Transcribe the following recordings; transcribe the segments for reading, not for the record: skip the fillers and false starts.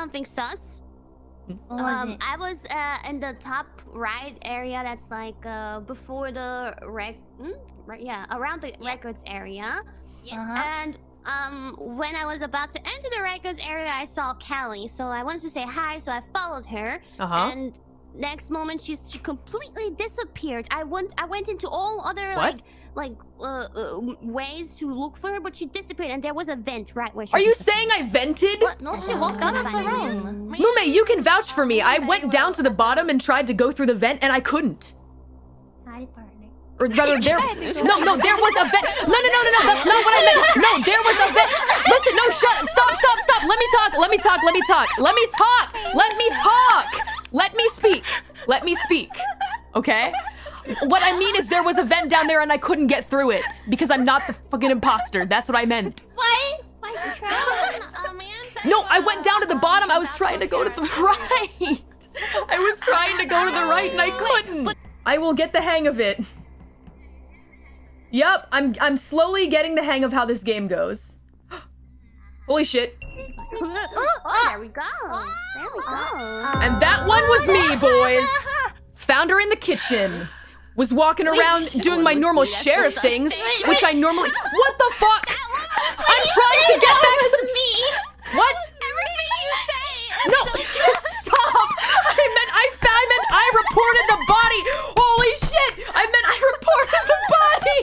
something sus. What was it? I was in the top right area. That's like before the right, yeah, around the records area. And when I was about to enter the records area, I saw Calli. So I wanted to say hi, so I followed her. And next moment, she completely disappeared. I went into all other ways to look for her, but she disappeared, and there was a vent right where she. Are you saying I vented? What? No, she walked out of the room. Mume, you can vouch for me. I went down to the bottom and tried to go through the vent, and I couldn't. Or rather, there was a vent. No, that's not what I meant. No, there was a vent. Listen, no, stop. Let me speak. Okay? What I mean is there was a vent down there and I couldn't get through it because I'm not the fucking imposter. That's what I meant. Why'd you try? No, I went down to the bottom. I was trying to go to the right. I was trying to go to the right and I couldn't. I will get the hang of it. Yup, I'm slowly getting the hang of how this game goes. Holy shit. There we go. And that one was me, boys. Found her in the kitchen. Was walking around doing my normal sheriff things, which I normally— What the fuck? I'm trying to get back to me. What? Everything you say. No, just stop. I reported the body. Holy shit. I reported the body.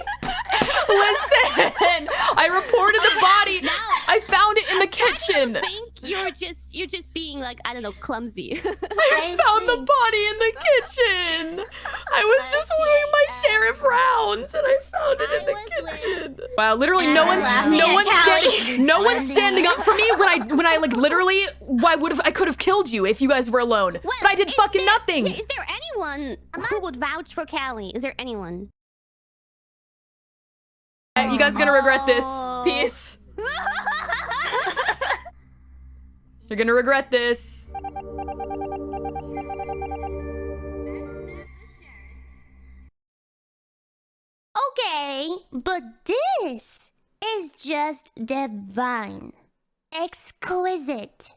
Listen, I reported the body. I found it in the kitchen. I think you're just being like, I don't know, clumsy. I found the body in the kitchen. I was just doing my sheriff rounds and I found it in the kitchen. Wow, literally no one's standing up for me when I like literally I could have killed you if you guys were alone. Well, but I did fucking nothing. Is there anyone who would vouch for Calli? Is there anyone? You guys are gonna regret this. Peace. You're gonna regret this. Okay, but this is just divine. Exquisite.